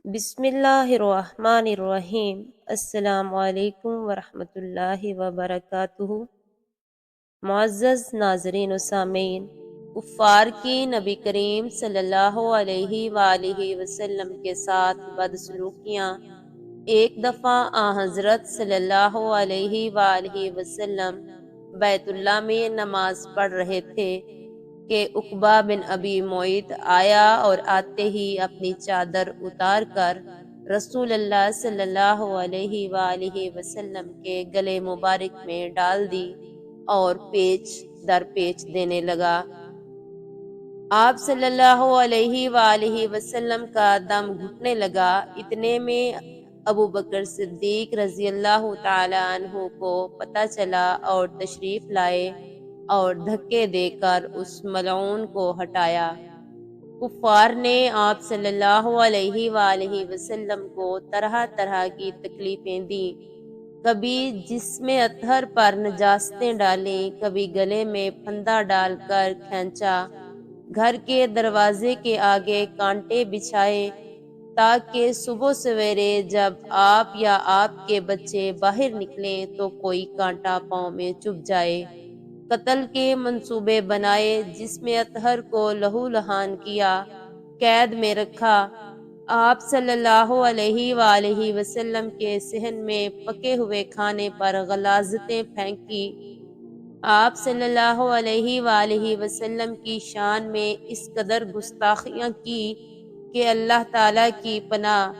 بسم اللہ الرحمن الرحیم۔ السلام علیکم ورحمۃ اللہ وبرکاتہ۔ معزز ناظرین و سامعین، کفار کی نبی کریم صلی اللہ علیہ وآلہ وسلم کے ساتھ بدسلوکیاں ایک دفعہ حضرت صلی اللہ علیہ وآلہ وسلم بیت اللہ میں نماز پڑھ رہے تھے کہ عقبہ بن ابی معیط آیا اور آتے ہی اپنی چادر اتار کر رسول اللہ صلی اللہ علیہ وآلہ وسلم کے گلے مبارک میں ڈال دی اور پیچ در پیچ دینے لگا۔ آپ صلی اللہ علیہ وآلہ وسلم کا دم گھٹنے لگا۔ اتنے میں ابو بکر صدیق رضی اللہ تعالی عنہ کو پتہ چلا اور تشریف لائے اور دھکے دے کر اس ملعون کو ہٹایا۔ کفار نے آپ صلی اللہ علیہ وآلہ وسلم کو طرح طرح کی تکلیفیں دیں، کبھی جسم اطہر پر نجاستیں ڈالیں، کبھی گلے میں پھندا ڈال کر کھینچا، گھر کے دروازے کے آگے کانٹے بچھائے تاکہ صبح سویرے جب آپ یا آپ کے بچے باہر نکلیں تو کوئی کانٹا پاؤں میں چبھ جائے۔ قتل کے منصوبے بنائے، جسم اطہر کو لہو لہان کیا، قید میں رکھا۔ آپ صلی اللہ علیہ وآلہ وسلم کے صحن میں پکے ہوئے کھانے پر غلاظتیں پھینکی۔ آپ صلی اللہ علیہ وآلہ وسلم کی شان میں اس قدر گستاخیاں کی کہ اللہ تعالیٰ کی پناہ،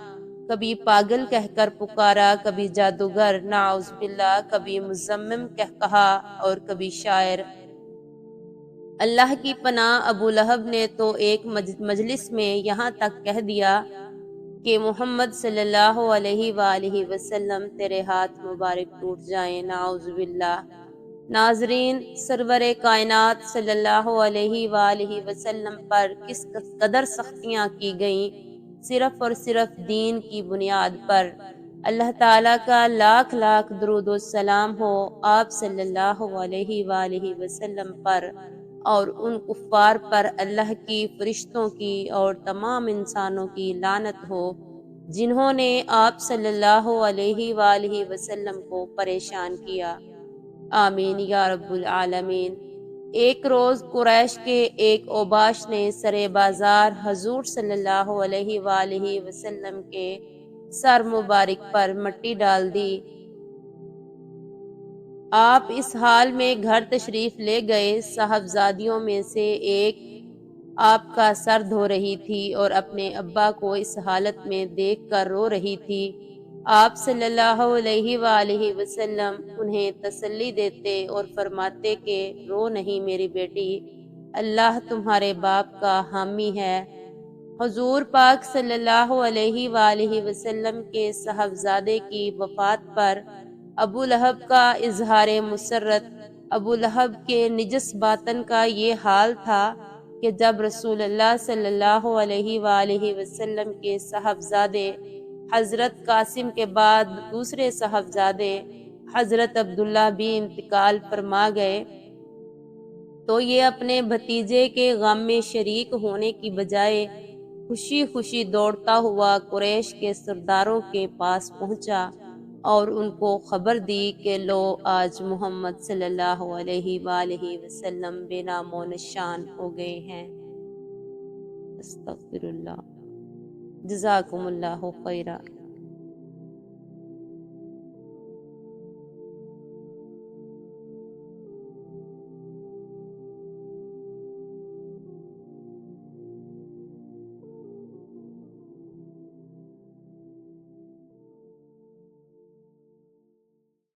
کبھی پاگل کہہ کر پکارا، کبھی جادوگر نعوذ باللہ، کبھی مزمم کہا اور کبھی شاعر۔ اللہ کی پناہ، ابو لہب نے تو ایک مجلس میں یہاں تک کہہ دیا کہ محمد صلی اللہ علیہ وآلہ وسلم تیرے ہاتھ مبارک ٹوٹ جائیں، نعوذ باللہ۔ ناظرین، سرور کائنات صلی اللہ علیہ وآلہ وسلم پر کس قدر سختیاں کی گئیں، صرف اور صرف دین کی بنیاد پر۔ اللہ تعالیٰ کا لاکھ لاکھ درود و سلام ہو آپ صلی اللہ علیہ وآلہ وسلم پر اور ان کفار پر اللہ کی، فرشتوں کی اور تمام انسانوں کی لعنت ہو جنہوں نے آپ صلی اللہ علیہ وآلہ وسلم کو پریشان کیا۔ آمین یا رب العالمین۔ ایک روز قریش کے ایک اوباش نے سرے بازار حضور صلی اللہ علیہ وآلہ وسلم کے سر مبارک پر مٹی ڈال دی۔ آپ اس حال میں گھر تشریف لے گئے۔ صاحبزادیوں میں سے ایک آپ کا سر دھو رہی تھی اور اپنے ابا کو اس حالت میں دیکھ کر رو رہی تھی۔ آپ صلی اللہ علیہ وآلہ وسلم انہیں تسلی دیتے اور فرماتے کہ رو نہیں میری بیٹی، اللہ تمہارے باپ کا حامی ہے۔ حضور پاک صلی اللہ علیہ وآلہ وسلم کے صاحبزادے کی وفات پر ابو لہب کا اظہار مسرت، ابو لہب کے نجس باطن کا یہ حال تھا کہ جب رسول اللہ صلی اللہ علیہ وآلہ وسلم کے صاحبزادے حضرت قاسم کے بعد دوسرے صاحبزادے حضرت عبداللہ بھی انتقال فرما گئے تو یہ اپنے بھتیجے کے غم میں شریک ہونے کی بجائے خوشی خوشی دوڑتا ہوا قریش کے سرداروں کے پاس پہنچا اور ان کو خبر دی کہ لو آج محمد صلی اللہ علیہ وآلہ وسلم بے نام و نشان ہو گئے ہیں۔ استغفر اللہ۔ جزاکم اللہ خیرا۔